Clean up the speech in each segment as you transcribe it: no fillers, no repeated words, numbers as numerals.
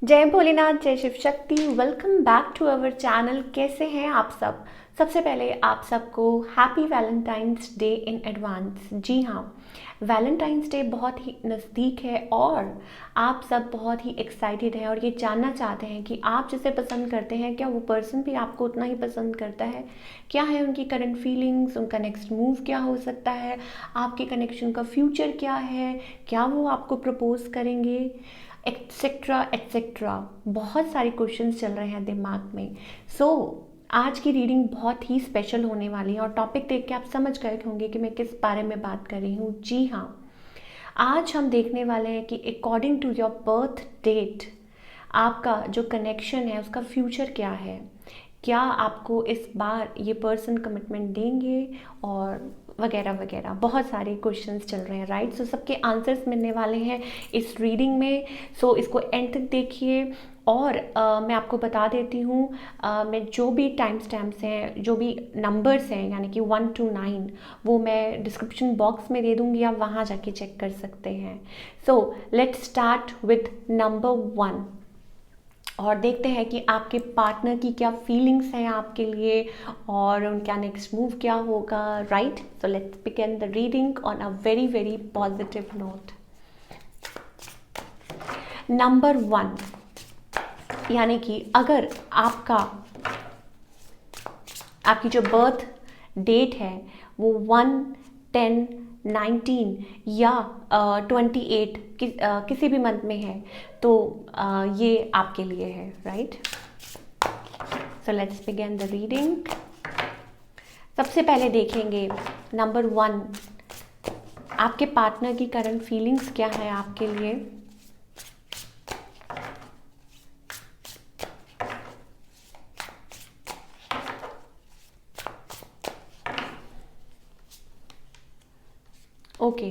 जय भोलेनाथ, जय Shiv Shakti. Welcome back to our channel. कैसे हैं आप सब? सबसे पहले आप सबको happy Valentine's day in advance. जी हाँ, वैलेंटाइंस डे बहुत ही नज़दीक है और आप सब बहुत ही एक्साइटेड हैं और ये जानना चाहते हैं कि आप जिसे पसंद करते हैं क्या वो पर्सन भी आपको उतना ही पसंद करता है। क्या है उनकी करंट फीलिंग्स, उनका नेक्स्ट मूव क्या हो सकता है, आपके कनेक्शन का फ्यूचर क्या है, क्या वो आपको प्रपोज करेंगे, एक्सेट्रा एक्सेट्रा। बहुत सारे क्वेश्चंस चल रहे हैं दिमाग में। आज की रीडिंग बहुत ही स्पेशल होने वाली है और टॉपिक देख के आप समझ गए होंगे कि मैं किस बारे में बात कर रही हूँ। जी हाँ, आज हम देखने वाले हैं कि according to your birth date आपका जो कनेक्शन है उसका फ्यूचर क्या है। क्या आपको इस बार ये पर्सन कमिटमेंट देंगे और वगैरह वगैरह। बहुत सारे क्वेश्चंस चल रहे हैं, राइट। सबके आंसर्स मिलने वाले हैं इस रीडिंग में। इसको एंड तक देखिए। और मैं आपको बता देती हूँ, मैं जो भी टाइम स्टैम्प्स हैं, जो भी नंबर्स हैं, यानी कि 1 to 9, वो मैं डिस्क्रिप्शन बॉक्स में दे दूँगी, आप वहाँ जाके चेक कर सकते हैं। लेट्स स्टार्ट विथ नंबर 1 और देखते हैं कि आपके पार्टनर की क्या फीलिंग्स हैं आपके लिए और उनका नेक्स्ट मूव क्या होगा, right. Let's begin the reading on a very very positive note. Number 1, यानी कि अगर आपकी जो बर्थ डेट है वो 1, 10, 19 या 28 किसी भी मंथ में है तो ये आपके लिए है, right. Let's begin the reading. सबसे पहले देखेंगे नंबर 1, आपके पार्टनर की करंट फीलिंग्स क्या है आपके लिए। ओके,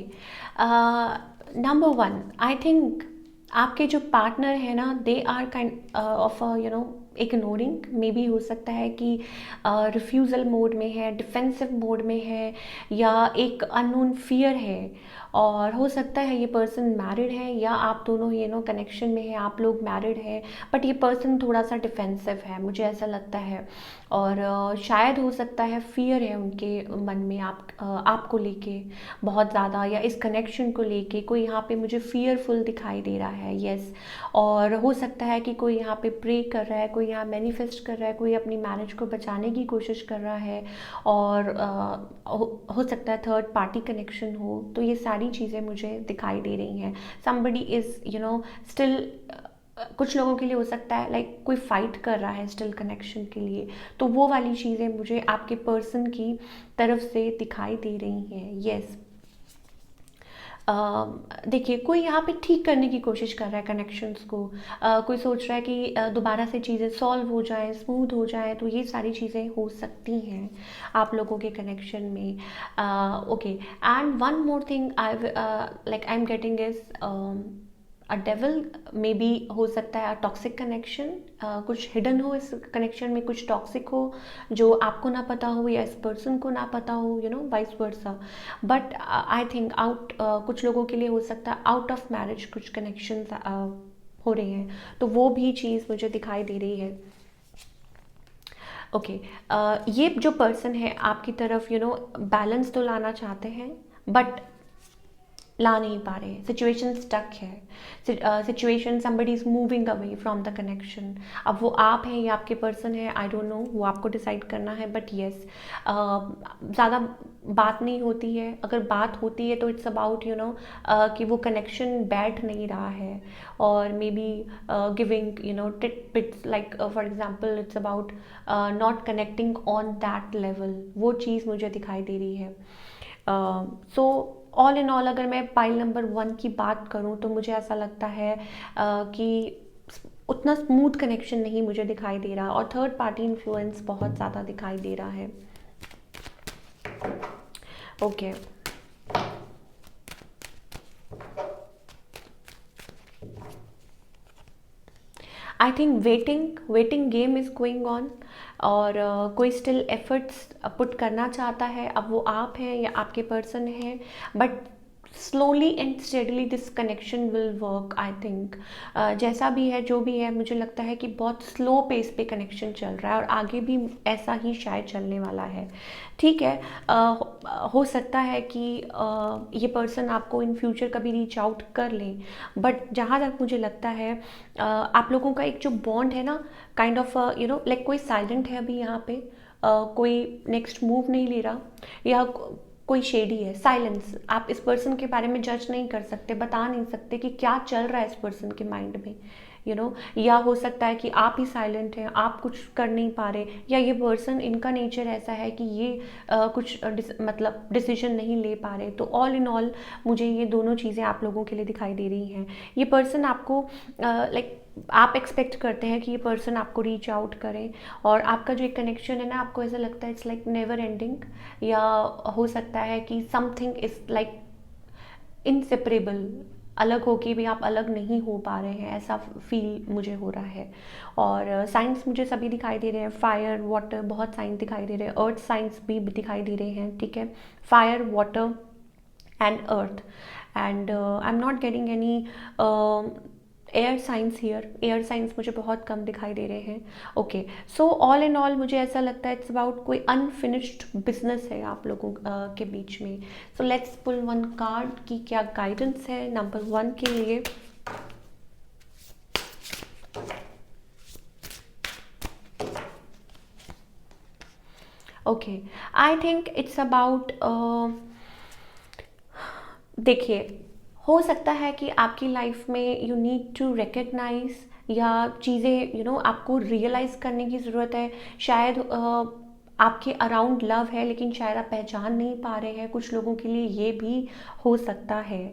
नंबर 1, आई थिंक आपके जो पार्टनर है ना, they are kind of ignoring. Maybe हो सकता है कि रिफ्यूज़ल मोड में है, डिफेंसिव मोड में है, या एक अननोन फियर है। और हो सकता है ये पर्सन मैरिड है या आप दोनों कनेक्शन में है, आप लोग मैरिड है, बट ये पर्सन थोड़ा सा डिफेंसिव है, मुझे ऐसा लगता है। और शायद हो सकता है फियर है उनके मन में आपको लेके बहुत ज़्यादा, या इस कनेक्शन को लेके कोई यहाँ पे मुझे फियरफुल दिखाई दे रहा है, यस। और हो सकता है कि कोई यहाँ पे प्रे कर रहा है, कोई यहाँ मैनिफेस्ट कर रहा है, कोई अपनी मैरिज को बचाने की कोशिश कर रहा है। और हो सकता है थर्ड पार्टी कनेक्शन हो। तो ये सारी चीज़ें मुझे दिखाई दे रही हैं। समबडी इज़ स्टिल, कुछ लोगों के लिए हो सकता है लाइक कोई फाइट कर रहा है स्टिल कनेक्शन के लिए। तो वो वाली चीज़ें मुझे आपके पर्सन की तरफ से दिखाई दे रही हैं, यस। देखिए, कोई यहाँ पे ठीक करने की कोशिश कर रहा है कनेक्शंस को। कोई सोच रहा है कि दोबारा से चीज़ें सॉल्व हो जाएं, स्मूथ हो जाएं। तो ये सारी चीज़ें हो सकती हैं आप लोगों के कनेक्शन में। Okay, and one more thing I am getting is a devil. May be हो सकता है टॉक्सिक कनेक्शन, कुछ हिडन हो इस कनेक्शन में, कुछ टॉक्सिक हो जो आपको ना पता हो या इस पर्सन को ना पता हो, vice versa. But I think कुछ लोगों के लिए हो सकता है आउट ऑफ मैरिज कुछ कनेक्शन हो रहे हैं। तो वो भी चीज़ मुझे दिखाई दे रही है। ओके, ये जो पर्सन है आपकी तरफ बैलेंस तो लाना चाहते हैं, बट ला नहीं पा रहे। सिचुएशन स्टक है, situation, somebody is moving away from the connection. अब वो आप हैं या आपके पर्सन है, आई डोंट नो, वो आपको डिसाइड करना है। बट येस, ज़्यादा बात नहीं होती है। अगर बात होती है तो इट्स अबाउट कि वो कनेक्शन बैठ नहीं रहा है। और मे be giving titbits, like for example it's about not connecting on that level. वो चीज़ मुझे दिखाई दे रही है। ऑल इन ऑल अगर मैं पाइल नंबर 1 की बात करूं तो मुझे ऐसा लगता है कि उतना स्मूथ कनेक्शन नहीं मुझे दिखाई दे रहा और थर्ड पार्टी इन्फ्लुएंस बहुत ज़्यादा दिखाई दे रहा है। Okay, I think waiting game is going on. और कोई स्टिल एफर्ट्स पुट करना चाहता है। अब वो आप हैं या आपके पर्सन हैं, but slowly and steadily this connection will work I think. जैसा भी है जो भी है, मुझे लगता है कि बहुत स्लो पेस पे कनेक्शन चल रहा है और आगे भी ऐसा ही शायद चलने वाला है। ठीक है, हो सकता है कि ये पर्सन आपको इन फ्यूचर कभी रीच आउट कर ले, बट जहाँ तक मुझे लगता है आप लोगों का एक जो बॉन्ड है ना, काइंड ऑफ लाइक कोई साइलेंट है अभी यहाँ पे, कोई नेक्स्ट मूव नहीं ले रहा, या कोई शेडी है, साइलेंस। आप इस पर्सन के बारे में जज नहीं कर सकते, बता नहीं सकते कि क्या चल रहा है इस पर्सन के माइंड में, या हो सकता है कि आप ही साइलेंट हैं, आप कुछ कर नहीं पा रहे, या ये पर्सन, इनका नेचर ऐसा है कि ये कुछ मतलब डिसीजन नहीं ले पा रहे। तो ऑल इन ऑल मुझे ये दोनों चीज़ें आप लोगों के लिए दिखाई दे रही हैं। ये पर्सन आपको लाइक आप एक्सपेक्ट करते हैं कि ये पर्सन आपको रीच आउट करे, और आपका जो एक कनेक्शन है ना, आपको ऐसा लगता है इट्स लाइक नेवर एंडिंग, या हो सकता है कि समथिंग इज़ लाइक इनसेपरेबल, अलग होके भी आप अलग नहीं हो पा रहे हैं, ऐसा फील मुझे हो रहा है। और साइंस मुझे सभी दिखाई दे रहे हैं, फायर वाटर, बहुत साइंस दिखाई दे रहे हैं, अर्थ साइंस भी दिखाई दे रहे हैं। ठीक है, fire water and earth, and I am not getting any air signs here. Air signs मुझे बहुत कम दिखाई दे रहे हैं। Okay, so all in all मुझे ऐसा लगता है इट्स अबाउट कोई अनफिनिश्ड बिजनेस है आप लोगों के बीच में। So let's pull one card की क्या गाइडेंस है नंबर 1 के लिए। Okay, I think it's about, देखिए, हो सकता है कि आपकी लाइफ में यू नीड टू रिकग्नाइज, या चीज़ें आपको रियलाइज़ करने की ज़रूरत है। शायद आपके अराउंड लव है, लेकिन शायद आप पहचान नहीं पा रहे हैं। कुछ लोगों के लिए ये भी हो सकता है,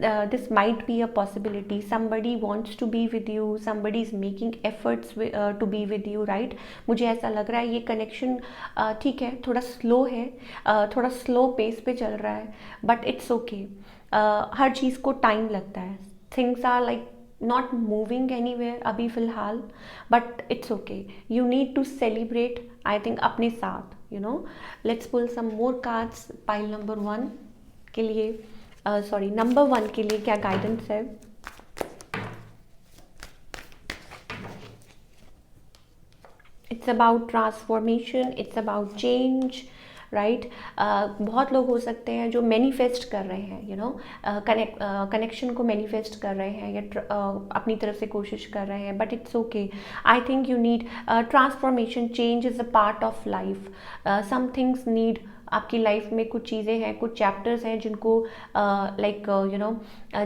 this might be a possibility, somebody wants to be with you, somebody is making efforts to be with you, right. मुझे ऐसा लग रहा है ये कनेक्शन ठीक है, थोड़ा स्लो है, थोड़ा स्लो पेस पे चल रहा है, बट इट्स ओके। हर चीज़ को टाइम लगता है, things are like not moving anywhere अभी फ़िलहाल, but it's okay. You need to celebrate I think अपने साथ, let's pull some more cards pile number 1 के लिए, सॉरी नंबर 1 के लिए क्या गाइडेंस है। It's about transformation, it's about change, right. बहुत लोग हो सकते हैं जो मैनिफेस्ट कर रहे हैं, कनेक्शन को मैनिफेस्ट कर रहे हैं, या अपनी तरफ से कोशिश कर रहे हैं, but it's okay. I think you need transformation, change is a part of life. Some things need, आपकी लाइफ में कुछ चीज़ें हैं, कुछ चैप्टर्स हैं जिनको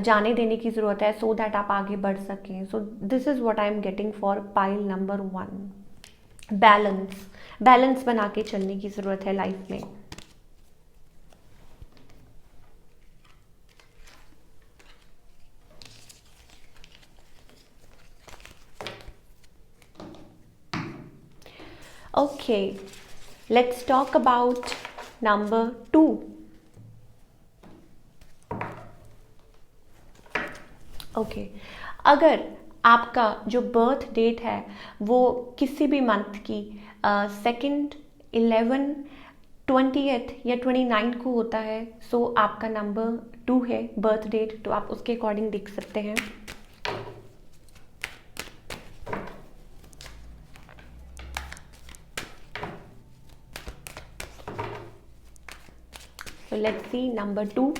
जाने देने की ज़रूरत है, सो दैट आप आगे बढ़ सकें। So this is what I am getting for pile number 1। Balance बना के चलने की ज़रूरत है लाइफ में। Okay, let's talk about number 2। Okay, अगर आपका जो बर्थ डेट है वो किसी भी मंथ की 2nd, 11, 20th या 29 को होता है, सो आपका नंबर 2 है बर्थ डेट, तो आप उसके अकॉर्डिंग देख सकते हैं। So let's see number 2.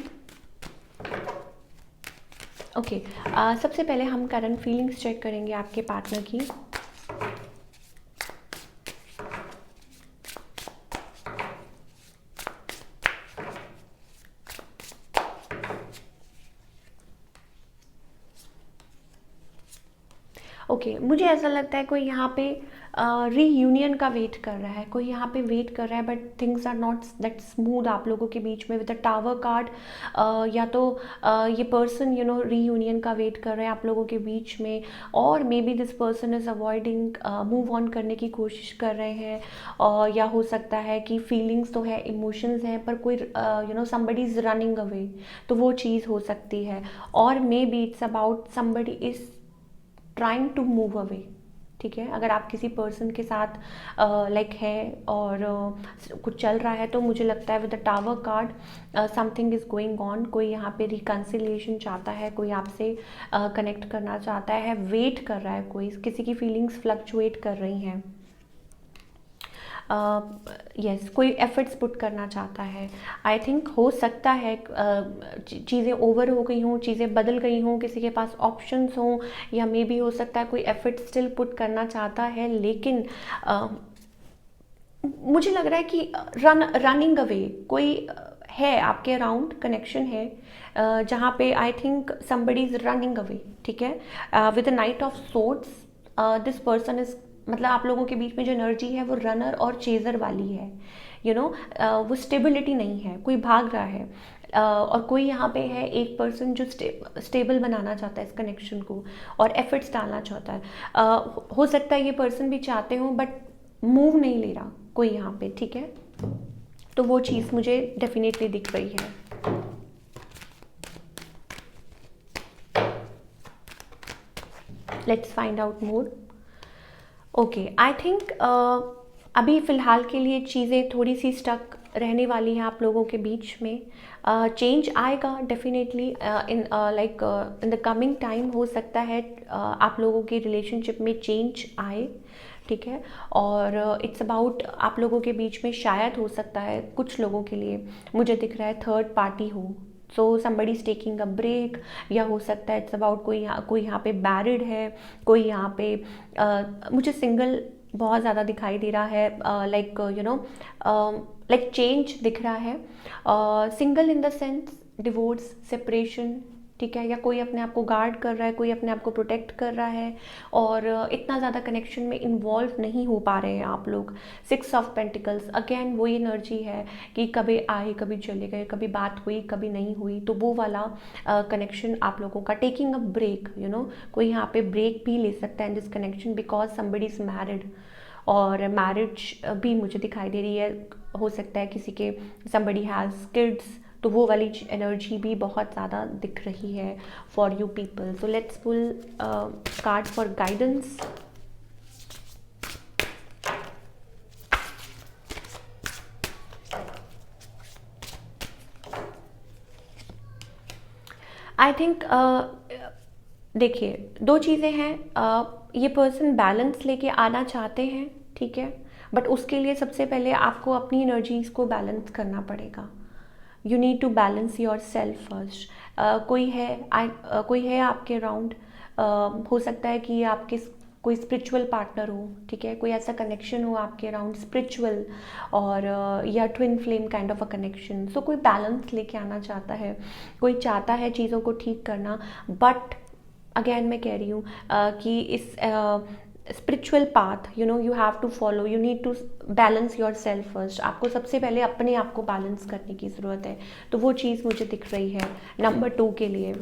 Okay, सबसे पहले हम करंट फीलिंग्स चेक करेंगे आपके पार्टनर की। ओके, मुझे ऐसा लगता है कोई यहाँ पे रीयूनियन का वेट कर रहा है, कोई यहाँ पे वेट कर रहा है, but things are not that smooth आप लोगों के बीच में विद द टावर कार्ड। या तो ये पर्सन रीयूनियन का वेट कर रहे हैं आप लोगों के बीच में, और may be this person is avoiding, move on करने की कोशिश कर रहे हैं, और या हो सकता है कि फीलिंग्स तो है, इमोशंस हैं, पर कोई समबडी इज़ रनिंग अवे, तो वो चीज़ हो सकती है। और may be it's about somebody is trying to move away, ठीक है। अगर आप किसी पर्सन के साथ लाइक है और कुछ चल रहा है, तो मुझे लगता है with the tower card something is going on. कोई यहाँ पे रिकन्सिलिएशन चाहता है, कोई आपसे कनेक्ट करना चाहता है, वेट कर रहा है, कोई किसी की फीलिंग्स फ्लक्चुएट कर रही हैं। यस कोई एफर्ट्स पुट करना चाहता है। आई थिंक हो सकता है चीज़ें ओवर हो गई हों, चीज़ें बदल गई हों, किसी के पास ऑप्शंस हों, या मे बी हो सकता है कोई एफर्ट स्टिल पुट करना चाहता है, लेकिन मुझे लग रहा है कि रनिंग अवे कोई है आपके अराउंड, कनेक्शन है जहाँ पे I think somebody is running away, ठीक है। With the night of swords this person is, मतलब आप लोगों के बीच में जो एनर्जी है वो रनर और चेजर वाली है, यू नो वो स्टेबिलिटी नहीं है, कोई भाग रहा है। और कोई यहाँ पे है एक पर्सन जो स्टेबल बनाना चाहता है इस कनेक्शन को और एफर्ट्स डालना चाहता है। हो सकता है ये पर्सन भी चाहते हों बट मूव नहीं ले रहा कोई यहाँ पे, ठीक है। तो वो चीज़ मुझे डेफिनेटली दिख रही है। Let's find out more. Okay I think अभी फ़िलहाल के लिए चीज़ें थोड़ी सी स्टक रहने वाली हैं आप लोगों के बीच में। चेंज आएगा definitely in like in the coming time. हो सकता है आप लोगों की रिलेशनशिप में चेंज आए, ठीक है। और इट्स अबाउट आप लोगों के बीच में शायद हो सकता है कुछ लोगों के लिए मुझे दिख रहा है थर्ड पार्टी हो, so somebody is taking a break, या हो सकता है इट्स अबाउट कोई यहाँ पे मैरिड है, कोई यहाँ पे मुझे सिंगल बहुत ज़्यादा दिखाई दे रहा है, like you know like change दिख रहा है। Single in the sense divorce, separation, ठीक है, या कोई अपने आप को गार्ड कर रहा है, कोई अपने आप को प्रोटेक्ट कर रहा है और इतना ज़्यादा कनेक्शन में इन्वॉल्व नहीं हो पा रहे हैं आप लोग। 6 ऑफ पेंटिकल्स अगेन वही एनर्जी है कि कभी आए कभी चले गए, कभी बात हुई कभी नहीं हुई, तो वो वाला कनेक्शन आप लोगों का। Taking a break, you know कोई यहाँ पे ब्रेक भी ले सकता है in this connection because somebody is married, और मैरिज भी मुझे दिखाई दे रही है। हो सकता है किसी के समबडी हैज़ किड्स, तो वो वाली एनर्जी भी बहुत ज़्यादा दिख रही है for you people. So let's pull card for guidance. I think देखिए दो चीज़ें हैं। ये पर्सन बैलेंस लेके आना चाहते हैं, ठीक है, बट उसके लिए सबसे पहले आपको अपनी एनर्जीज को बैलेंस करना पड़ेगा। You need to balance yourself first. कोई है आपके अराउंड, हो सकता है कि आपके कोई स्पिरिचुअल पार्टनर हो, ठीक है, कोई ऐसा कनेक्शन हो आपके अराउंड स्पिरिचुअल और या twin flame kind of a connection. So कोई बैलेंस लेके आना चाहता है, कोई चाहता है चीज़ों को ठीक करना, बट अगेन मैं कह रही हूँ कि इस spiritual path, you know you have to follow, you need to balance yourself first. आपको सबसे पहले अपने आप को बैलेंस करने की ज़रूरत है, तो वो चीज़ मुझे दिख रही है नंबर 2 के लिए।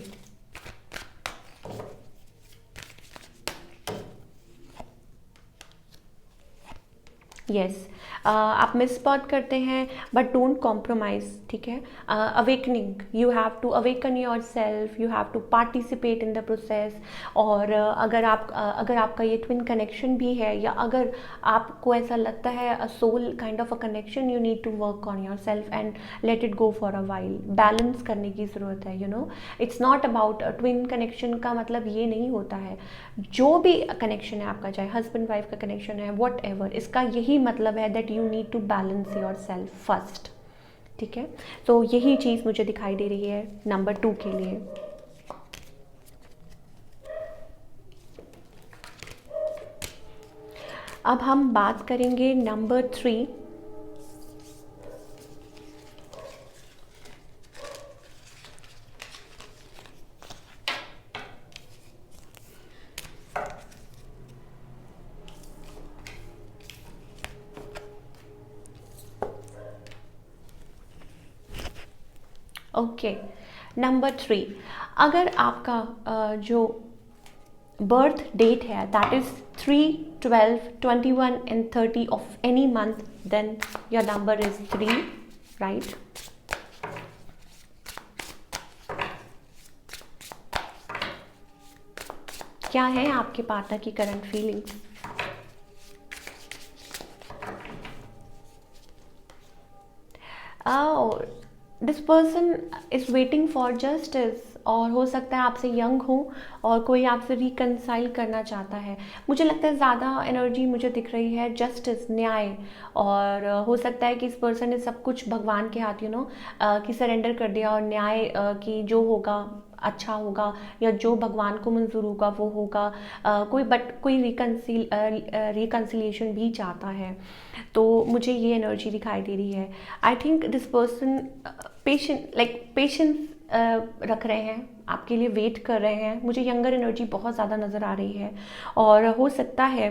यस आप मिस स्पॉट करते हैं बट डोंट कॉम्प्रोमाइज़, ठीक है। Awakening, you have to awaken yourself, you have to participate in the process. और अगर आपका ये ट्विन कनेक्शन भी है, या अगर आपको ऐसा लगता है a soul kind of a connection, you need to work on yourself and let it go for a while. Balance करने की ज़रूरत है, you know it's not about twin connection का मतलब ये नहीं होता है, जो भी कनेक्शन है आपका, चाहे हस्बैंड वाइफ का कनेक्शन है, वॉट एवर, इसका यही मतलब है that you need to balance yourself first, ठीक है। तो यही चीज़ मुझे दिखाई दे रही है नंबर 2 के लिए। अब हम बात करेंगे नंबर 3। ओके नंबर 3, अगर आपका जो बर्थ डेट है that is 3, 12, 21 and 30 of any month, then your number is 3, right? क्या है आपके पार्टनर की current feelings? This person is waiting for justice, और हो सकता है आपसे यंग हो और कोई आपसे रिकनसाइल करना चाहता है। मुझे लगता है ज़्यादा एनर्जी मुझे दिख रही है जस्टिस, न्याय। और हो सकता है कि इस पर्सन ने सब कुछ भगवान के हाथ कि सरेंडर कर दिया, और न्याय कि जो होगा अच्छा होगा, या जो भगवान को मंजूर होगा वो होगा। कोई रिकन्सिलिएशन भी चाहता है। तो मुझे ये एनर्जी दिखाई दे रही है। I think this person patience रख रहे हैं, आपके लिए वेट कर रहे हैं। मुझे यंगर एनर्जी बहुत ज़्यादा नज़र आ रही है, और हो सकता है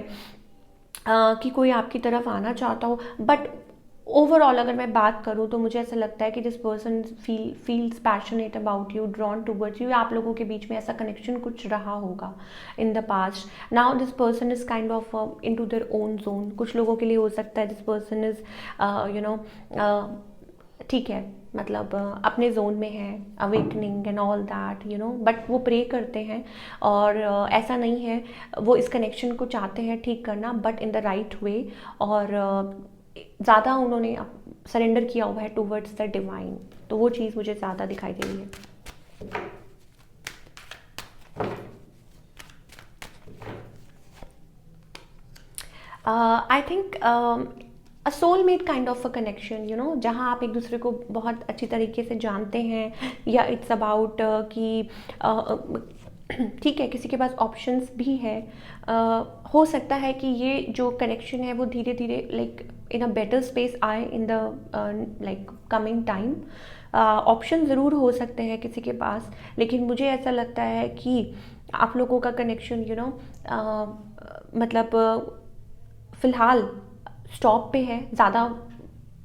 कि कोई आपकी तरफ आना चाहता हो। बट ओवरऑल अगर मैं बात करूँ तो मुझे ऐसा लगता है कि this person feels passionate about you, drawn towards you. आप लोगों के बीच में ऐसा कनेक्शन कुछ रहा होगा in the past. Now this person is kind of into their own zone. कुछ लोगों के लिए हो सकता है दिस पर्सन इज ठीक है, मतलब अपने जोन में है, awakening and all that but वो प्रे करते हैं, और ऐसा नहीं है, वो इस कनेक्शन को चाहते हैं ठीक करना, but in the right way. और ज़्यादा उन्होंने सरेंडर किया हुआ है टूवर्ड्स द डिवाइन। तो वो चीज़ मुझे ज़्यादा दिखाई दे रही है। I think a soulmate kind of a connection, जहाँ आप एक दूसरे को बहुत अच्छी तरीके से जानते हैं, या इट्स अबाउट कि ठीक है, किसी के पास ऑप्शंस भी है। हो सकता है कि ये जो कनेक्शन है वो धीरे धीरे like in a better space आए in the like coming time. Option ज़रूर हो सकते हैं किसी के पास, लेकिन मुझे ऐसा लगता है कि आप लोगों का कनेक्शन मतलब फ़िलहाल स्टॉप पे है।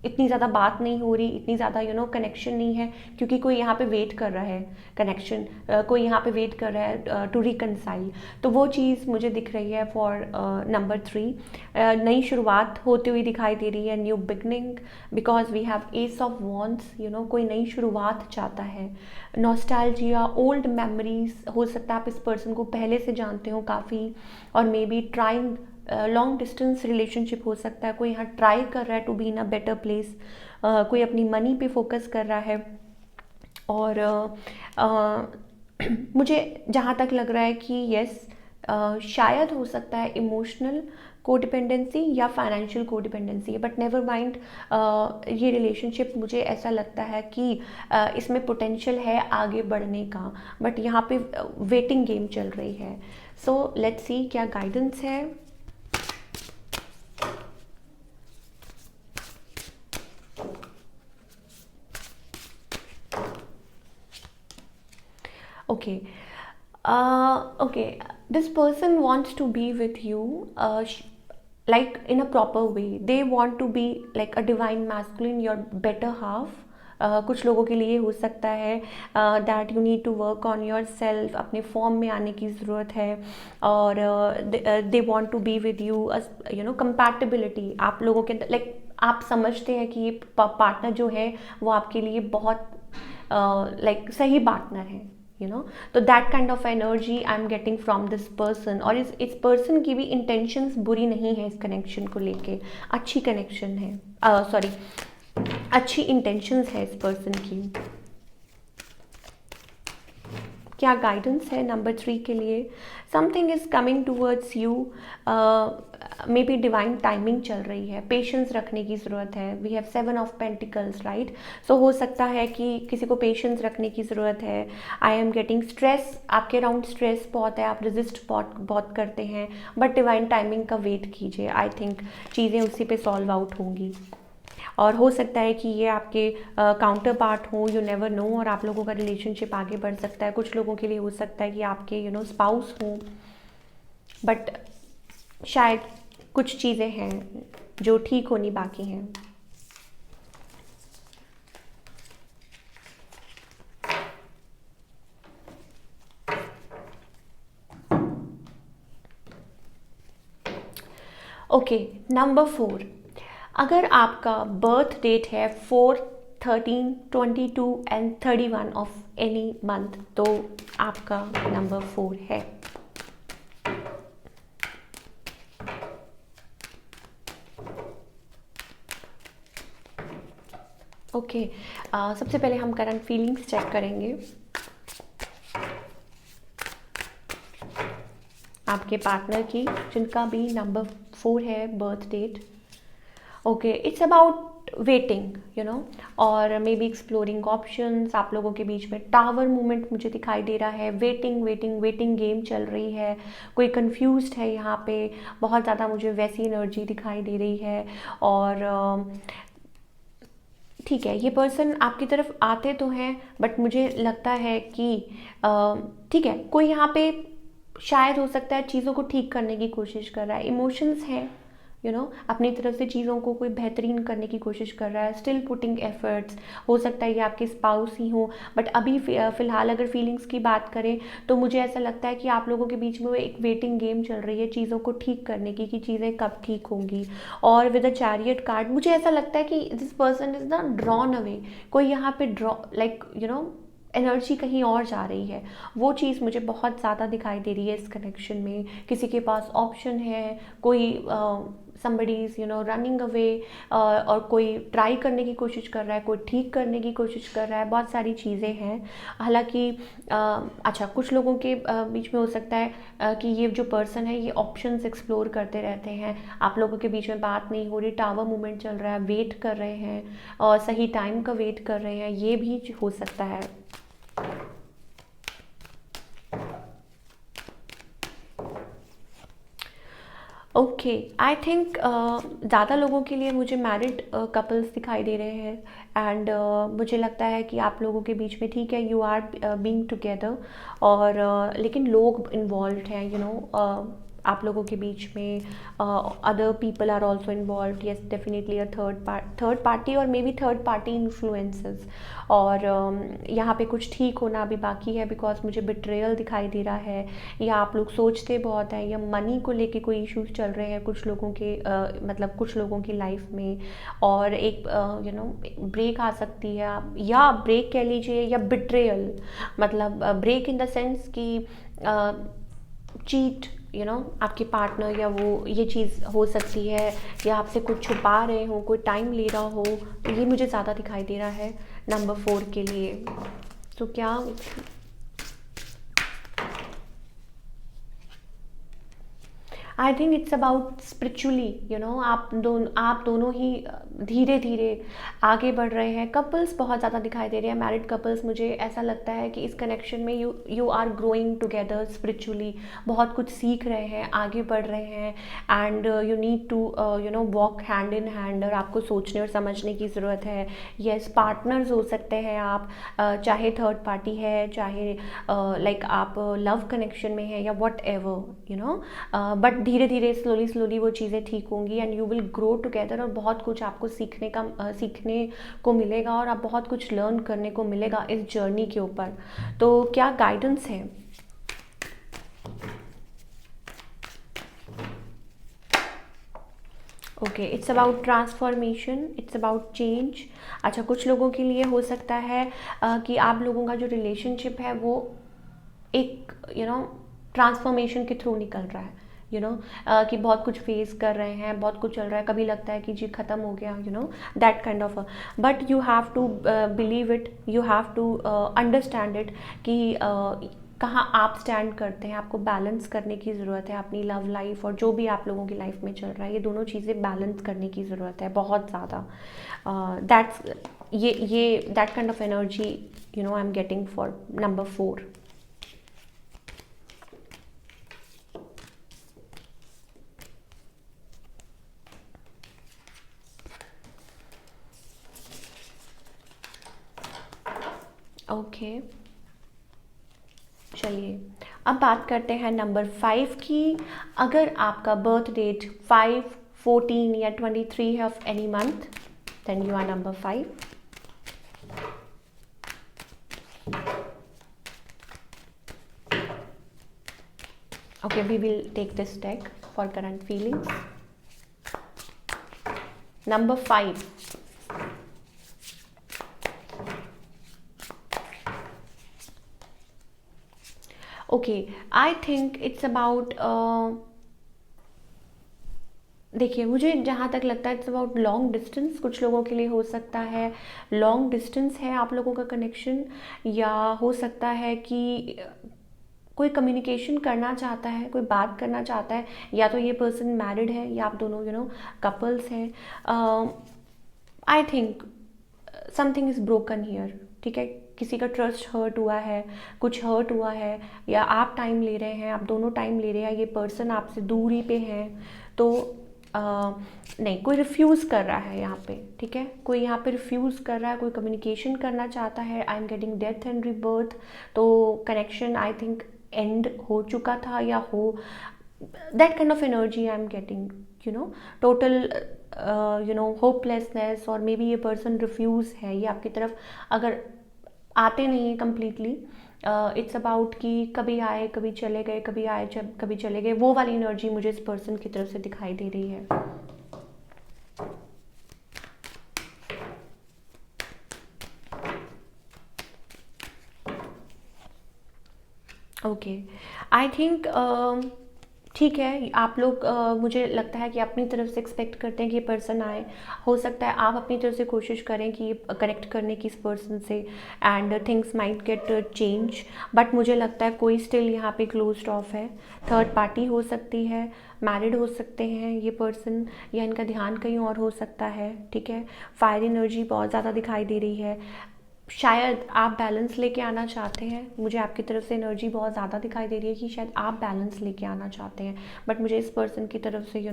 इतनी ज़्यादा बात नहीं हो रही, इतनी ज़्यादा कनेक्शन नहीं है, क्योंकि कोई यहाँ पे वेट कर रहा है कनेक्शन, कोई यहाँ पे वेट कर रहा है टू रिकनसाइल। तो वो चीज़ मुझे दिख रही है फॉर नंबर 3। नई शुरुआत होती हुई दिखाई दे रही है, new beginning, because we have ace of wands. कोई नई शुरुआत चाहता है। नॉस्टैल्जिया, ओल्ड मेमोरीज, हो सकता है आप इस पर्सन को पहले से जानते हो काफ़ी, और may be trying long distance relationship हो सकता है। कोई यहाँ ट्राई कर रहा है to be in a better place, कोई अपनी मनी पे फोकस कर रहा है। और मुझे जहाँ तक लग रहा है कि यस, शायद हो सकता है इमोशनल कोडिपेंडेंसी या financial codependency, but never mind. ये रिलेशनशिप मुझे ऐसा लगता है कि इसमें पोटेंशियल है आगे बढ़ने का, बट यहाँ पे वेटिंग गेम चल रही है। सो लेट्स सी क्या गाइडेंस है। Okay. Okay. This person wants to be with you, like in a proper way. They want to be like a divine masculine, your better half. कुछ लोगों के लिए हो सकता है that you need to work on yourself, अपने form में आने की ज़रूरत है। और they want to be with you, compatibility आप लोगों के लाइक आप समझते हैं कि ये पार्टनर जो है वो आपके लिए बहुत लाइक सही पार्टनर है, तो that kind of energy I am getting from this person. और इस पर्सन की भी इंटेंशंस बुरी नहीं है, इस कनेक्शन को लेके अच्छी कनेक्शन है, सॉरी अच्छी इंटेंशंस है इस पर्सन की। क्या गाइडेंस है नंबर 3 के लिए? Something is coming towards you, may be divine timing चल रही है, पेशेंस रखने की ज़रूरत है। We have 7 of pentacles, right? So हो सकता है कि किसी को पेशेंस रखने की ज़रूरत है। आई एम गेटिंग स्ट्रेस, आपके अराउंड स्ट्रेस बहुत है, आप रेजिस्ट बहुत करते हैं, बट डिवाइन टाइमिंग का वेट कीजिए। आई थिंक चीज़ें उसी पे सॉल्व आउट होंगी। और हो सकता है कि ये आपके काउंटर पार्ट हो, यू नेवर नो, और आप लोगों का रिलेशनशिप आगे बढ़ सकता है। कुछ लोगों के लिए हो सकता है कि आपके स्पाउस हो, बट शायद कुछ चीज़ें हैं जो ठीक होनी बाकी हैं। Okay, number 4। अगर आपका बर्थ डेट है 4, 13, 22 एंड 31 ऑफ एनी मंथ, तो आपका नंबर 4 है। ओके, सबसे पहले हम करंट फीलिंग्स चेक करेंगे। आपके पार्टनर की, जिनका भी नंबर 4 है birth date. Okay, it's about waiting, you know, और मे बी एक्सप्लोरिंग ऑप्शंस। आप लोगों के बीच में टावर मूवमेंट मुझे दिखाई दे रहा है। वेटिंग वेटिंग वेटिंग गेम चल रही है। कोई कंफ्यूज्ड है यहाँ पे, बहुत ज़्यादा मुझे वैसी एनर्जी दिखाई दे रही है। और ठीक है, ये पर्सन आपकी तरफ आते तो हैं, बट मुझे लगता है कि ठीक है, कोई यहाँ पे शायद हो सकता है चीज़ों को ठीक करने की कोशिश कर रहा है। इमोशंस हैं, यू नो, अपनी तरफ से चीज़ों को कोई बेहतरीन करने की कोशिश कर रहा है। Still putting efforts. हो सकता है ये आपके स्पाउस ही हो, बट अभी फ़िलहाल अगर फीलिंग्स की बात करें तो मुझे ऐसा लगता है कि आप लोगों के बीच में वो एक वेटिंग गेम चल रही है चीज़ों को ठीक करने की, कि चीज़ें कब ठीक होंगी। और विद अ चैरियट कार्ड मुझे ऐसा लगता है कि this person is not drawn away. कोई यहाँ पे draw, like you know, energy कहीं और जा रही है। वो चीज़ मुझे बहुत ज़्यादा दिखाई दे रही है इस कनेक्शन में। किसी के पास ऑप्शन है, कोई somebody is you know running away, और कोई ट्राई करने की कोशिश कर रहा है, कोई ठीक करने की कोशिश कर रहा है। बहुत सारी चीज़ें हैं। हालांकि अच्छा, कुछ लोगों के बीच में हो सकता है कि ये जो पर्सन है ये ऑप्शंस एक्सप्लोर करते रहते हैं। आप लोगों के बीच में बात नहीं हो रही, टावर मूवमेंट चल रहा है, वेट कर रहे हैं और सही टाइम का वेट कर रहे हैं, ये भी हो सकता है। ओके, आई थिंक ज़्यादा लोगों के लिए मुझे मैरिड कपल्स दिखाई दे रहे हैं। एंड मुझे लगता है कि आप लोगों के बीच में, ठीक है, यू आर बीइंग टुगेदर, और लेकिन लोग इन्वॉल्व हैं, यू नो, आप लोगों के बीच में other people are also involve. Yes, definitely a third party और मे बी थर्ड पार्टी इन्फ्लुएंसेस। और यहाँ पे कुछ ठीक होना अभी बाकी है, बिकॉज मुझे बिट्रेयल दिखाई दे रहा है, या आप लोग सोचते बहुत हैं, या मनी को लेके कोई इश्यूज चल रहे हैं कुछ लोगों के, मतलब कुछ लोगों की लाइफ में। और एक यू नो ब्रेक आ सकती है, या ब्रेक कह लीजिए, या बिट्रेयल, मतलब ब्रेक इन द सेंस कि चीट, यू नो, आपके पार्टनर या वो, ये चीज़ हो सकती है, या आपसे कुछ छुपा रहे हो, कोई टाइम ले रहा हो। तो ये मुझे ज़्यादा दिखाई दे रहा है नंबर 4 के लिए। तो क्या, आई think it's about spiritually, you know, आप दोनों ही धीरे धीरे आगे बढ़ रहे हैं। कपल्स बहुत ज़्यादा दिखाई दे रहे हैं, मैरिड कपल्स। मुझे ऐसा लगता है कि इस कनेक्शन में you are growing together spiritually, बहुत कुछ सीख रहे हैं, आगे बढ़ रहे हैं। And you need to you know walk hand in hand, और आपको सोचने और समझने की ज़रूरत है। येस, पार्टनर्स हो सकते हैं आप, चाहे थर्ड पार्टी है, चाहे लाइक आप लव कनेक्शन में है, या what ever, you know, but धीरे धीरे स्लोली स्लोली वो चीज़ें ठीक होंगी, and you will grow together. और बहुत कुछ आपको सीखने को मिलेगा, और आप बहुत कुछ लर्न करने को मिलेगा इस जर्नी के ऊपर। तो क्या गाइडेंस है? Okay, it's about transformation, it's about change. अच्छा, कुछ लोगों के लिए हो सकता है कि आप लोगों का जो रिलेशनशिप है वो एक यू नो ट्रांसफॉर्मेशन के थ्रू निकल रहा है, यू नो, कि बहुत कुछ फेस कर रहे हैं, बहुत कुछ चल रहा है। कभी लगता है कि जी ख़त्म हो गया, you know, that kind of. But you have to believe it, you have to understand it, कि कहाँ आप स्टैंड करते हैं। आपको बैलेंस करने की ज़रूरत है अपनी लव लाइफ और जो भी आप लोगों की लाइफ में चल रहा है। ये दोनों चीज़ें बैलेंस करने की ज़रूरत है बहुत ज़्यादा। दैट्स ये that kind of energy, you know, I am getting for number 4। Okay, चलिए अब बात करते हैं नंबर 5 की। अगर आपका बर्थ डेट 5, 14 या 23 है of any month, then you are number 5। Okay, we will take this deck for current feelings. Number 5. Okay, I think it's about देखिए, मुझे जहाँ तक लगता है इट्स अबाउट लॉन्ग डिस्टेंस। कुछ लोगों के लिए हो सकता है लॉन्ग डिस्टेंस है आप लोगों का कनेक्शन, या हो सकता है कि कोई कम्युनिकेशन करना चाहता है, कोई बात करना चाहता है, या तो ये पर्सन मैरिड है या आप दोनों कपल्स हैं। आई think something is broken here, ठीक है। किसी का ट्रस्ट हर्ट हुआ है, कुछ हर्ट हुआ है, या आप टाइम ले रहे हैं, आप दोनों टाइम ले रहे हैं, ये पर्सन आपसे दूरी पे है। तो नहीं, कोई रिफ्यूज़ कर रहा है यहाँ पे, ठीक है। कोई यहाँ पे रिफ्यूज़ कर रहा है, कोई कम्युनिकेशन करना चाहता है। आई am getting death and rebirth. तो कनेक्शन आई थिंक एंड हो चुका था, या हो that kind of energy I'm getting, total hopelessness, और मे बी ये पर्सन रिफ्यूज़ है ये आपकी तरफ अगर आते नहीं है कम्प्लीटली। इट्स अबाउट कि कभी आए कभी चले गए, कभी आए जब कभी चले गए, वो वाली एनर्जी मुझे इस पर्सन की तरफ से दिखाई दे रही है। ओके, आई थिंक ठीक है। आप लोग मुझे लगता है कि अपनी तरफ से एक्सपेक्ट करते हैं कि ये पर्सन आए। हो सकता है आप अपनी तरफ से कोशिश करें कि कनेक्ट करने की इस पर्सन से, and things might get change. But मुझे लगता है कोई स्टिल यहाँ पे क्लोज्ड ऑफ है। थर्ड पार्टी हो सकती है, मैरिड हो सकते हैं ये पर्सन, या इनका ध्यान कहीं और हो सकता है, ठीक है। फायर एनर्जी बहुत ज़्यादा दिखाई दे रही है। शायद आप बैलेंस लेके आना चाहते हैं। मुझे आपकी तरफ से एनर्जी बहुत ज़्यादा दिखाई दे रही है कि शायद आप बैलेंस लेके आना चाहते हैं, बट मुझे इस पर्सन की तरफ से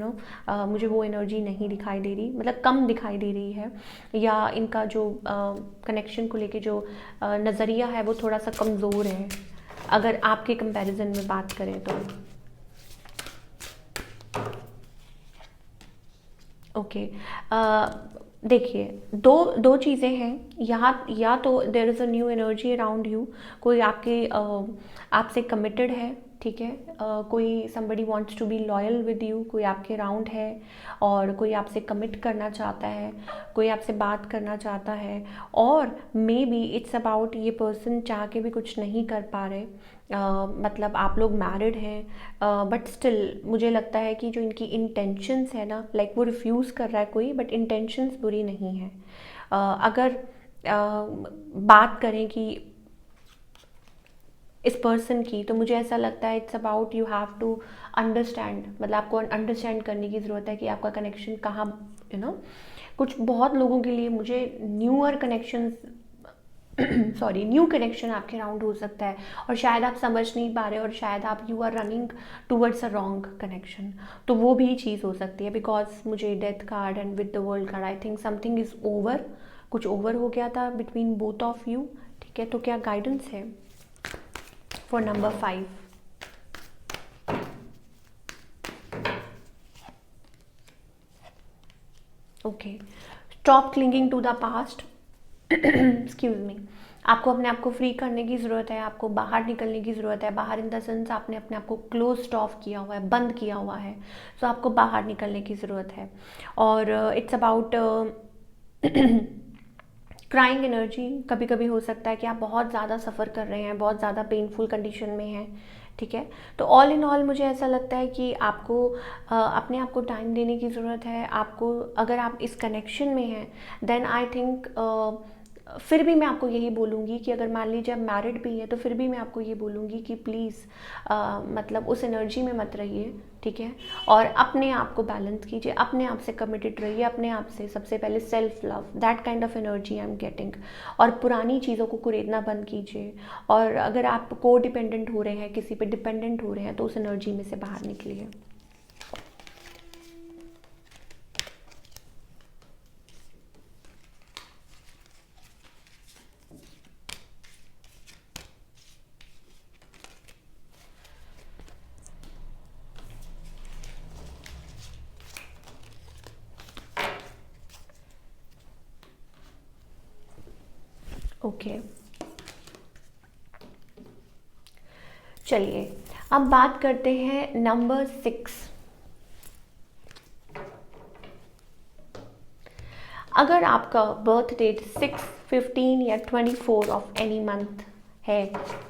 मुझे वो एनर्जी नहीं दिखाई दे रही, मतलब कम दिखाई दे रही है, या इनका जो कनेक्शन को लेके जो नज़रिया है वो थोड़ा सा कमज़ोर है अगर आपके कंपैरिजन में बात करें तो। ओके, देखिए, दो चीज़ें हैं यहाँ। या तो there is a new energy around you, कोई आपसे कमिटेड है, ठीक है। कोई somebody wants to be loyal with you, कोई आपके अराउंड है और कोई आपसे कमिट करना चाहता है, कोई आपसे बात करना चाहता है। और मे बी इट्स अबाउट ये पर्सन चाह के भी कुछ नहीं कर पा रहे। मतलब आप लोग मैरिड हैं, बट स्टिल मुझे लगता है कि जो इनकी इंटेंशंस है ना, लाइक वो रिफ्यूज़ कर रहा है कोई, बट इंटेंशंस बुरी नहीं है। अगर बात करें कि इस पर्सन की, तो मुझे ऐसा लगता है it's about you have to understand, मतलब आपको अंडरस्टैंड करने की ज़रूरत है कि आपका कनेक्शन कहाँ, कुछ बहुत लोगों के लिए मुझे newer connection sorry new connection आपके अराउंड हो सकता है, और शायद आप समझ नहीं पा रहे, और शायद आप you are running towards a wrong connection. तो वो भी चीज़ हो सकती है, बिकॉज मुझे death card and with the world card, I think something is over, कुछ ओवर हो गया था बिटवीन बोथ ऑफ यू, ठीक है। तो क्या गाइडेंस है for number 5? Okay, stop clinging to the past. Excuse me, आपको अपने आप को फ्री करने की ज़रूरत है, आपको बाहर निकलने की ज़रूरत है। बाहर इन द सेंस आपने अपने आप को क्लोज ऑफ किया हुआ है, बंद किया हुआ है, तो आपको बाहर निकलने की ज़रूरत है। और इट्स अबाउट क्राइंग एनर्जी। कभी कभी हो सकता है कि आप बहुत ज़्यादा सफ़र कर रहे हैं, बहुत ज़्यादा पेनफुल कंडीशन में हैं, ठीक है। तो ऑल इन ऑल मुझे ऐसा लगता है कि आपको अपने आप को टाइम देने की ज़रूरत है। आपको, अगर आप इस कनेक्शन में हैं, देन आई थिंक फिर भी मैं आपको यही बोलूँगी कि अगर मान लीजिए आप मैरिड भी है, तो फिर भी मैं आपको ये बोलूँगी कि प्लीज़ मतलब उस एनर्जी में मत रहिए, ठीक है। और अपने आप को बैलेंस कीजिए, अपने आप से कमिटेड रहिए, अपने आप से सबसे पहले self love, that kind of energy I am getting. और पुरानी चीज़ों को कुरेदना बंद कीजिए। और अगर आप को डिपेंडेंट हो रहे हैं, किसी पे डिपेंडेंट हो रहे हैं, तो उस एनर्जी में से बाहर निकलिए। ओके, चलिए अब बात करते हैं नंबर 6। अगर आपका बर्थ डेट 6, 15 या 24 ऑफ एनी मंथ है,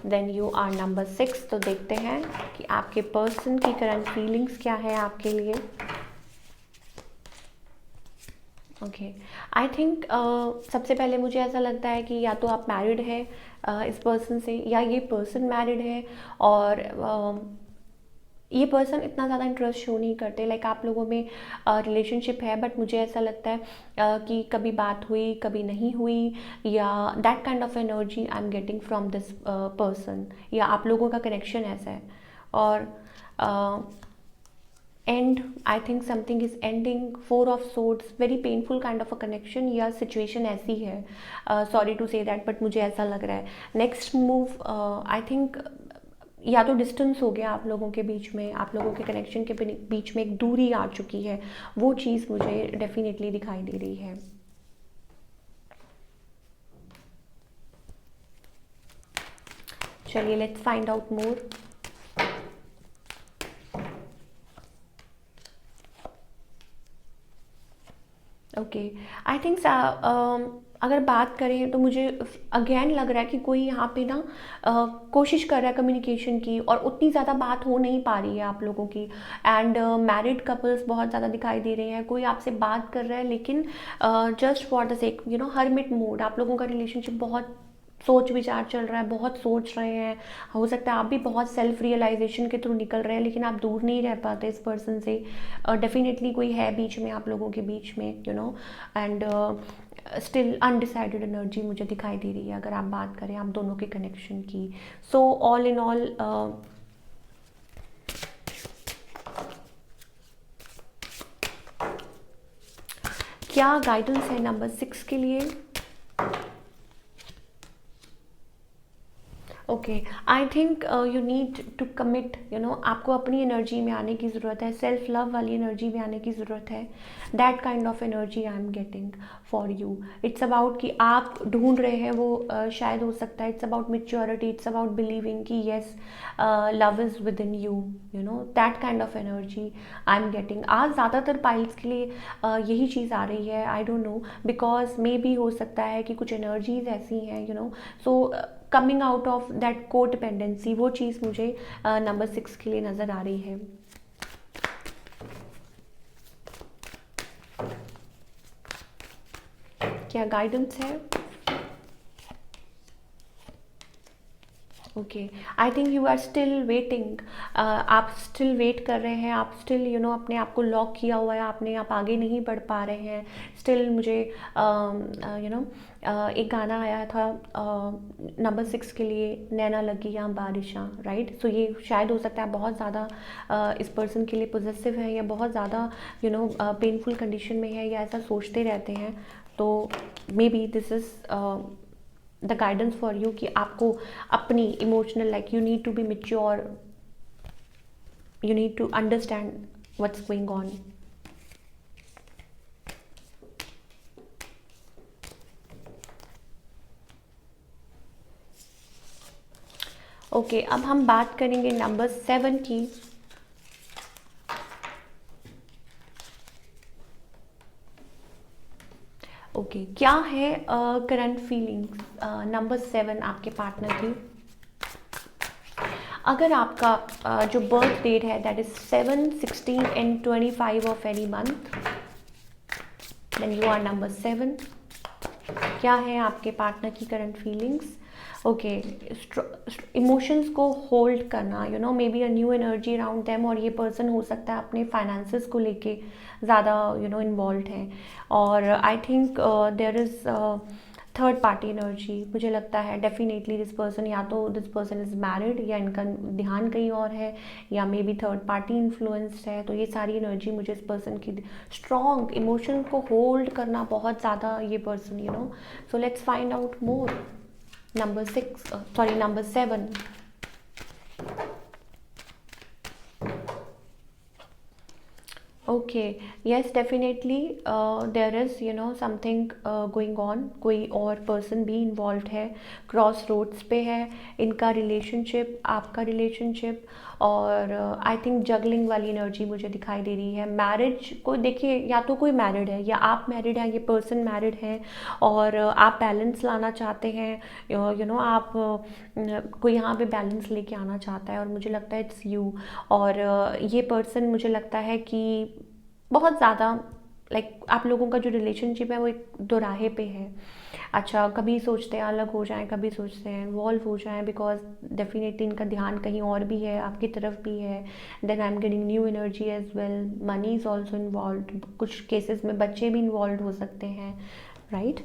देन यू आर नंबर 6। तो देखते हैं कि आपके पर्सन की करंट फीलिंग्स क्या है आपके लिए। ओके, आई थिंक सबसे पहले मुझे ऐसा लगता है कि या तो आप मैरिड है इस पर्सन से, या ये पर्सन मैरिड है, और ये पर्सन इतना ज़्यादा इंटरेस्ट शो नहीं करते, लाइक आप लोगों में रिलेशनशिप है, बट मुझे ऐसा लगता है कि कभी बात हुई कभी नहीं हुई, या that kind of energy I am getting from this person, या आप लोगों का कनेक्शन ऐसा है। और and I think something is ending, 4 of swords, very painful kind of a connection या सिचुएशन ऐसी है, sorry to say that, but मुझे ऐसा लग रहा है। नेक्स्ट मूव आई थिंक या तो डिस्टेंस हो गया आप लोगों के बीच में, आप लोगों के कनेक्शन के बीच में एक दूरी आ चुकी है, वो चीज़ मुझे डेफिनेटली दिखाई दे रही है। चलिए let's find out more. Okay, I think अगर बात करें तो मुझे अगेन लग रहा है कि कोई यहाँ पे ना कोशिश कर रहा है कम्युनिकेशन की, और उतनी ज़्यादा बात हो नहीं पा रही है आप लोगों की। एंड मैरिड कपल्स बहुत ज़्यादा दिखाई दे रहे हैं, कोई आपसे बात कर रहा है लेकिन just for the sake, you know, hermit mode, आप लोगों का रिलेशनशिप बहुत सोच विचार चल रहा है, बहुत सोच रहे हैं। हो सकता है आप भी बहुत सेल्फ रियलाइजेशन के थ्रू निकल रहे हैं, लेकिन आप दूर नहीं रह पाते इस पर्सन से। डेफिनेटली कोई है बीच में आप लोगों के बीच में, you know, and still undecided energy मुझे दिखाई दे रही है अगर आप बात करें आप दोनों के कनेक्शन की। सो ऑल इन ऑल क्या गाइडेंस है नंबर 6 के लिए? Okay, I think you need to commit, you know, आपको अपनी एनर्जी में आने की ज़रूरत है, सेल्फ लव वाली एनर्जी में आने की ज़रूरत है। That kind of energy I am getting for you. It's about कि आप ढूंढ रहे हैं वो शायद हो सकता है, it's about maturity, it's about believing कि yes love is within you, you know, that kind of energy I am getting. आज ज़्यादातर पाइल्स के लिए यही चीज़ आ रही है, I don't know, because may be हो सकता है कि कुछ एनर्जीज ऐसी हैं, you know, so coming out of that को डिपेंडेंसी, वो चीज़ मुझे नंबर 6 के लिए नज़र आ रही है। क्या गाइडेंस है? Okay, I think you are still waiting, आप स्टिल वेट कर रहे हैं, आप स्टिल, यू नो, अपने आप को लॉक किया हुआ है आपने, आप आगे नहीं बढ़ पा रहे हैं स्टिल। मुझे यू नो एक गाना आया था नंबर 6 के लिए, नैना लगी या बारिशां, राइट? सो ये शायद हो सकता है बहुत ज़्यादा इस पर्सन के लिए पॉजिटिव है, या बहुत ज़्यादा, यू नो, पेनफुल कंडीशन में है, या ऐसा सोचते रहते हैं। तो maybe this is the guidance for you कि आपको अपनी emotional, like you need to be mature, you need to understand what's going on. Okay, अब हम बात करेंगे नंबर 7 की। ओके, क्या है करंट फीलिंग्स नंबर 7 आपके पार्टनर की? अगर आपका जो बर्थ डेट है that is 7, 16 and 25 of any month, then you are number 7। क्या है आपके पार्टनर की करंट फीलिंग्स? ओके, इमोशंस को होल्ड करना, you know, maybe a new energy around them, और ये पर्सन हो सकता है अपने फाइनेंसेस को लेके ज़्यादा, यू नो, इन्वॉल्व है। और I think there is third party energy, मुझे लगता है डेफिनेटली दिस पर्सन, या तो दिस पर्सन इज़ मैरिड, या इनका ध्यान कहीं और है, या मे बी थर्ड पार्टी इन्फ्लुएंस्ड है। तो ये सारी एनर्जी मुझे इस पर्सन की, स्ट्रॉन्ग इमोशन को होल्ड करना बहुत ज़्यादा ये person, you know. So let's find out more. Number 6, sorry number 7। Okay, yes, definitely there is, you know, something going on, कोई और पर्सन भी इन्वॉल्व है, क्रॉस रोड्स पे है इनका रिलेशनशिप, आपका रिलेशनशिप। और आई थिंक जगलिंग वाली एनर्जी मुझे दिखाई दे रही है। मैरिज को देखिए, या तो कोई मैरिड है, या आप मैरिड हैं, ये पर्सन मैरिड है, और आप बैलेंस लाना चाहते हैं, यू नो, आप कोई यहाँ पे बैलेंस लेके आना चाहता है, और मुझे लगता है इट्स यू। और ये पर्सन मुझे लगता है कि बहुत ज़्यादा आप लोगों का जो रिलेशनशिप है वो एक दोराहे पे है। अच्छा, कभी सोचते हैं अलग हो जाएं, कभी सोचते हैं इन्वॉल्व हो जाएं, बिकॉज डेफिनेटली इनका ध्यान कहीं और भी है, आपकी तरफ भी है। Then I am getting new energy as well, money is also involve, कुछ केसेस में बच्चे भी इन्वॉल्व हो सकते हैं, right.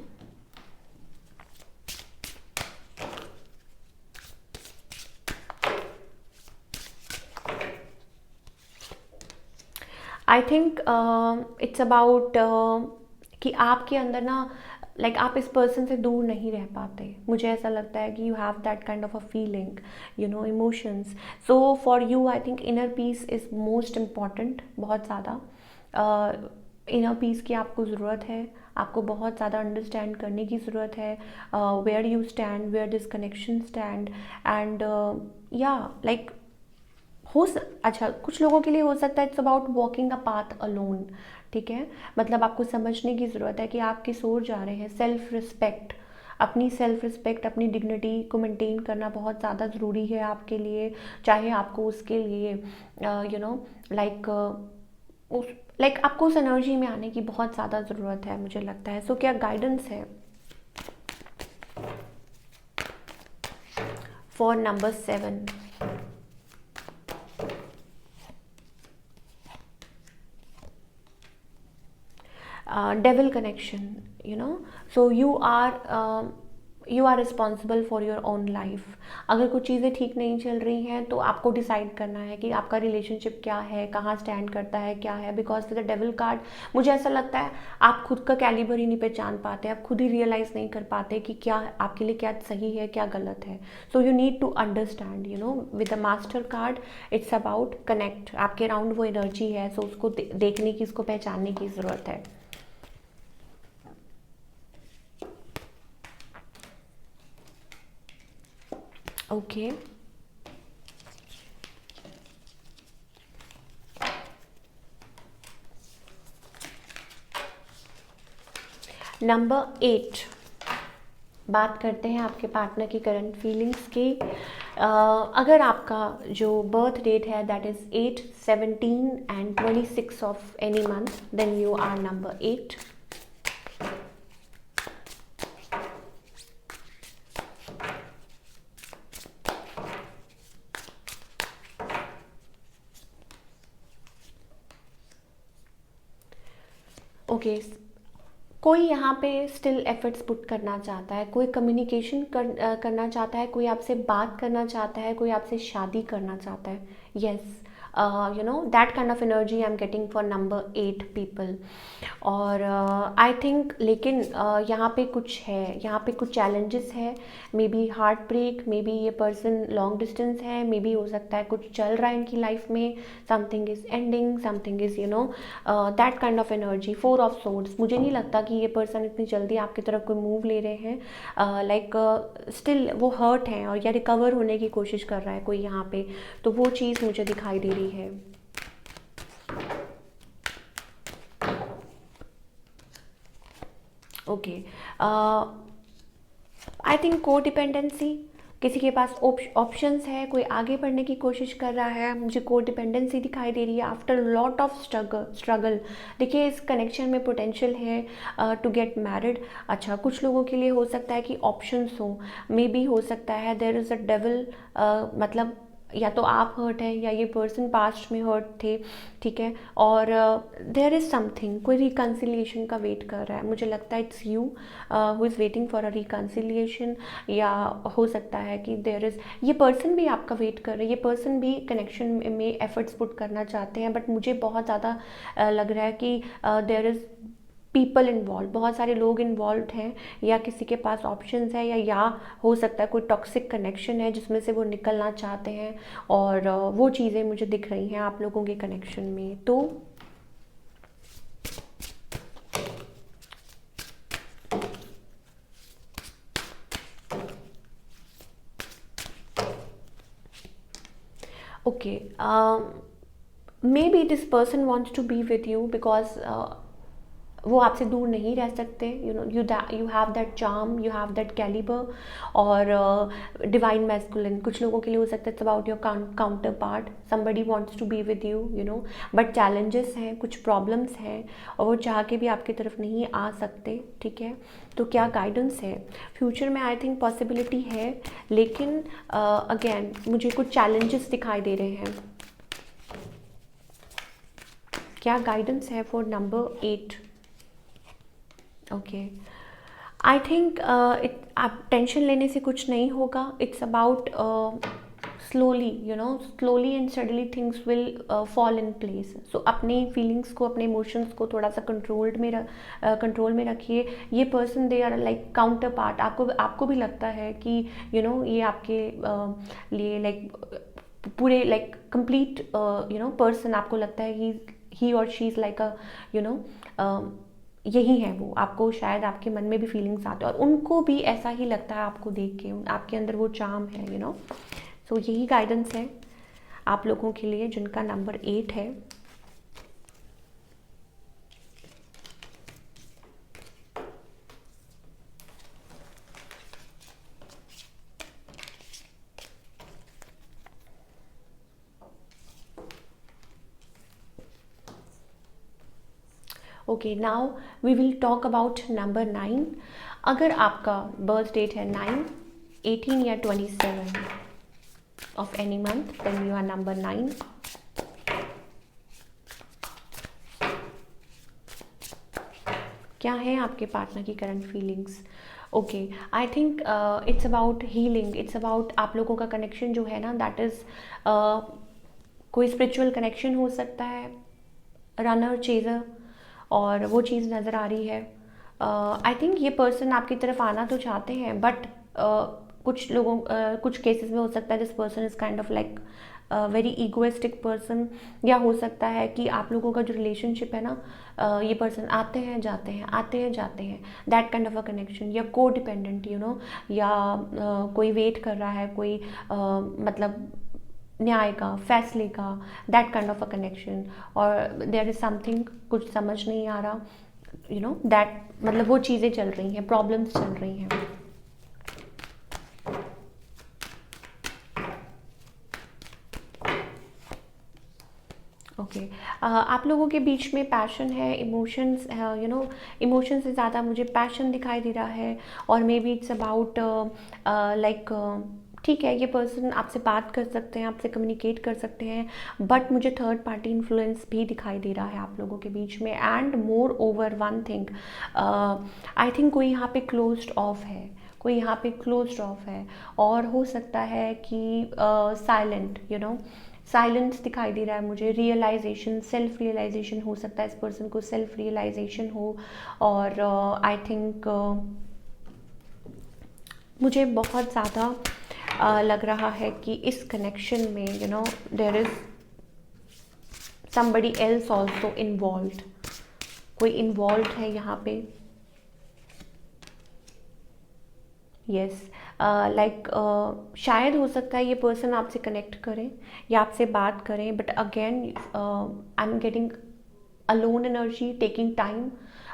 I think it's about कि आपके अंदर ना आप इस पर्सन से दूर नहीं रह पाते। मुझे ऐसा लगता है कि you have that kind of a feeling, you know, emotions. So for you I think inner peace is most important, बहुत ज़्यादा। इनर पीस की आपको ज़रूरत है, आपको बहुत ज़्यादा अंडरस्टैंड करने की ज़रूरत है, where you stand, where this connection stand, and या लाइक अच्छा, कुछ लोगों के लिए हो सकता है it's about walking a path alone, ठीक है। मतलब आपको समझने की ज़रूरत है कि आप किस ओर जा रहे हैं। सेल्फ रिस्पेक्ट, अपनी सेल्फ रिस्पेक्ट, अपनी डिग्निटी को मेंटेन करना बहुत ज़्यादा ज़रूरी है आपके लिए। चाहे आपको उसके लिए यू नो लाइक उस आपको उस एनर्जी में आने की बहुत ज़्यादा ज़रूरत है, मुझे लगता है। सो क्या गाइडेंस है for number 7? devil connection, you know. So you are responsible for your own life. अगर कुछ चीज़ें ठीक नहीं चल रही हैं तो आपको डिसाइड करना है कि आपका रिलेशनशिप क्या है, कहाँ स्टैंड करता है, क्या है। Because with the devil card मुझे ऐसा लगता है आप खुद का कैलिबर ही नहीं पहचान पाते, आप खुद ही रियलाइज़ नहीं कर पाते कि क्या आपके लिए क्या सही है, क्या गलत है। So you need to understand, you know, with the master card it's about connect. आपके अराउंड वो एनर्जी है, सो उसको देखने की, उसको पहचानने की ज़रूरत है। ओके, नंबर 8, बात करते हैं आपके पार्टनर की करंट फीलिंग्स की। अगर आपका जो बर्थ डेट है that is 8, 17 and 26 of any month, then you are number 8। Okay, कोई यहाँ पे स्टिल एफर्ट्स पुट करना चाहता है, कोई कम्युनिकेशन करना चाहता है, कोई आपसे बात करना चाहता है, कोई आपसे शादी करना चाहता है। Yes, you know that kind of energy I am getting for number 8 people. और आई थिंक लेकिन यहाँ पे कुछ है, यहाँ पे कुछ चैलेंजेस है। Maybe heartbreak, maybe ये पर्सन लॉन्ग डिस्टेंस है, मे बी हो सकता है कुछ चल रहा है इनकी लाइफ में, something is ending, something is, you know, that kind of energy. 4 of swords, मुझे नहीं लगता कि ये पर्सन इतनी जल्दी आपकी तरफ कोई मूव ले रहे हैं। स्टिल वो हर्ट हैं और या रिकवर होने की कोशिश कर रहा है कोई यहाँ पे, तो वो चीज़ मुझे दिखाई दे रही है। ओके, आई थिंक को डिपेंडेंसी, किसी के पास ऑप्शंस है, कोई आगे बढ़ने की कोशिश कर रहा है, मुझे को डिपेंडेंसी दिखाई दे रही है आफ्टर लॉट ऑफ स्ट्रगल। देखिए इस कनेक्शन में पोटेंशियल है टू गेट मैरिड। अच्छा, कुछ लोगों के लिए हो सकता है कि ऑप्शंस हो, मे बी हो सकता है देयर इज़ अ डेविल, मतलब या तो आप हर्ट है या ये पर्सन पास्ट में हर्ट थे, ठीक है। और देयर इज़ समथिंग, कोई रिकन्सिलिएशन का वेट कर रहा है, मुझे लगता है it's you who is waiting for a reconciliation. या हो सकता है कि देयर इज़, ये पर्सन भी आपका वेट कर रहे हैं, ये पर्सन भी कनेक्शन में एफर्ट्स पुट करना चाहते हैं, बट मुझे बहुत ज़्यादा लग रहा है कि देयर इज़ पीपल इन्वॉल्व, बहुत सारे लोग इन्वॉल्व हैं, या किसी के पास ऑप्शंस है, या हो सकता है कोई टॉक्सिक कनेक्शन है जिसमें से वो निकलना चाहते हैं। और वो चीज़ें मुझे दिख रही हैं आप लोगों के कनेक्शन में। तो okay, maybe this person wants to be with you because वो आपसे दूर नहीं रह सकते, you know, you have that charm, you have that calibre. और डिवाइन मैस्कुलिन कुछ लोगों के लिए हो सकता है, it's about your counterpart, somebody wants to be with you, you know, but challenges हैं, कुछ प्रॉब्लम्स हैं और वो चाह के भी आपकी तरफ नहीं आ सकते, ठीक है। तो क्या गाइडेंस है फ्यूचर में? आई थिंक पॉसिबिलिटी है, लेकिन अगेन मुझे कुछ चैलेंजेस दिखाई दे रहे हैं। क्या गाइडेंस है for number 8? Okay, I think आप टेंशन लेने से कुछ नहीं होगा। It's about slowly, you know, slowly and steadily things will fall in place. So अपनी फीलिंग्स को, अपने इमोशंस को थोड़ा सा कंट्रोल में रखिए। ये person they are like counterpart, आपको भी लगता है कि यू नो ये आपके लिए लाइक पूरे like complete you know person, आपको लगता है ही और she is like a you know यही है वो। आपको शायद आपके मन में भी फीलिंग्स आते हैं और उनको भी ऐसा ही लगता है आपको देख के, आपके अंदर वो चार्म है, यू नो। सो यही गाइडेंस है आप लोगों के लिए जिनका नंबर 8 है। Okay, now we will talk about number 9। अगर आपका बर्थ डेट है 9, 18 या 27 of any month, then you are number 9। क्या है आपके पार्टनर की current feelings? Okay, I think it's about healing, it's about आप लोगों का कनेक्शन जो है ना, दैट इज़ कोई स्पिरिचुअल कनेक्शन हो सकता है, रनर चेज़र, और वो चीज़ नज़र आ रही है। आई थिंक ये पर्सन आपकी तरफ आना तो चाहते हैं, बट कुछ लोगों कुछ केसेस में हो सकता है this person is kind of like very egoistic person. या हो सकता है कि आप लोगों का जो रिलेशनशिप है ना, ये पर्सन आते हैं जाते हैं, आते हैं जाते हैं, that kind of a connection. या को डिपेंडेंट, यू नो, या कोई वेट कर रहा है, कोई मतलब न्याय का, फैसले का, that kind of a connection. और देयर इज़ समथिंग, कुछ समझ नहीं आ रहा, यू नो, दैट मतलब वो चीज़ें चल रही हैं, प्रॉब्लम्स चल रही हैं। ओके, आप लोगों के बीच में पैशन है, इमोशंस, यू नो, इमोशन से ज़्यादा मुझे पैशन दिखाई दे रहा है। और may be it's about like, ठीक है, ये पर्सन आपसे बात कर सकते हैं, आपसे कम्युनिकेट कर सकते हैं, बट मुझे थर्ड पार्टी इन्फ्लुएंस भी दिखाई दे रहा है आप लोगों के बीच में। And more over one thing, I think कोई यहाँ पे क्लोज्ड ऑफ है, कोई यहाँ पे क्लोज्ड ऑफ है। और हो सकता है कि साइलेंट, यू नो, साइलेंस दिखाई दे रहा है मुझे। रियलाइजेशन, सेल्फ रियलाइजेशन हो सकता है, इस पर्सन को सेल्फ रियलाइजेशन हो। और आई थिंक मुझे बहुत ज़्यादा लग रहा है कि इस कनेक्शन में, you know, there is somebody else also involved, कोई इन्वॉल्व है यहाँ पे। यस, लाइक शायद हो सकता है ये पर्सन आपसे कनेक्ट करें या आपसे बात करें, but again I am getting alone energy, taking time.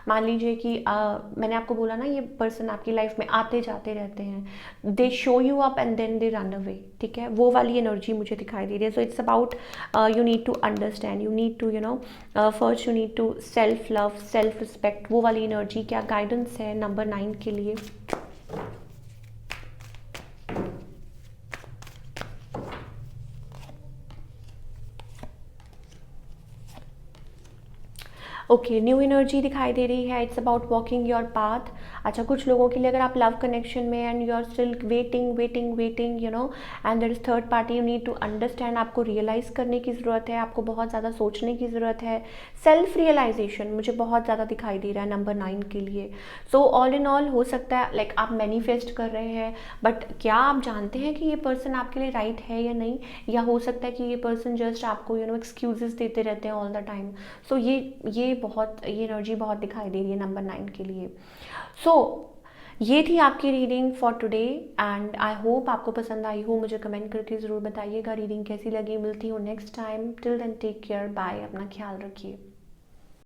मान लीजिए कि मैंने आपको बोला ना, ये पर्सन आपकी लाइफ में आते जाते रहते हैं, they show you up and then they run away, ठीक है, वो वाली एनर्जी मुझे दिखाई दे रही है। So it's about you need to understand, you need to, you know, first you need to self love, self respect, वो वाली एनर्जी। क्या गाइडेंस है नंबर 9 के लिए? ओके, न्यू एनर्जी दिखाई दे रही है, it's about walking your path. अच्छा, कुछ लोगों के लिए अगर आप लव कनेक्शन में and you are still waiting waiting waiting, you know, and there is third party, you need to understand, आपको रियलाइज़ करने की ज़रूरत है, आपको बहुत ज़्यादा सोचने की ज़रूरत है। सेल्फ रियलाइजेशन मुझे बहुत ज़्यादा दिखाई दे रहा है नंबर 9 के लिए। सो ऑल इन ऑल हो सकता है लाइक आप मैनिफेस्ट कर रहे हैं, बट क्या आप जानते हैं कि ये पर्सन आपके लिए राइट है या नहीं? या हो सकता है कि ये पर्सन जस्ट आपको, यू नो, एक्सक्यूजेस देते रहते हैं ऑल द टाइम। सो ये एनर्जी बहुत दिखाई दे रही है नंबर 9 के लिए। सो ये थी आपकी reading for today and I hope आपको पसंद आई हो। मुझे कमेंट करके ज़रूर बताइएगा रीडिंग कैसी लगी। मिलती हूँ next time, till then take care, bye, अपना ख्याल रखिए।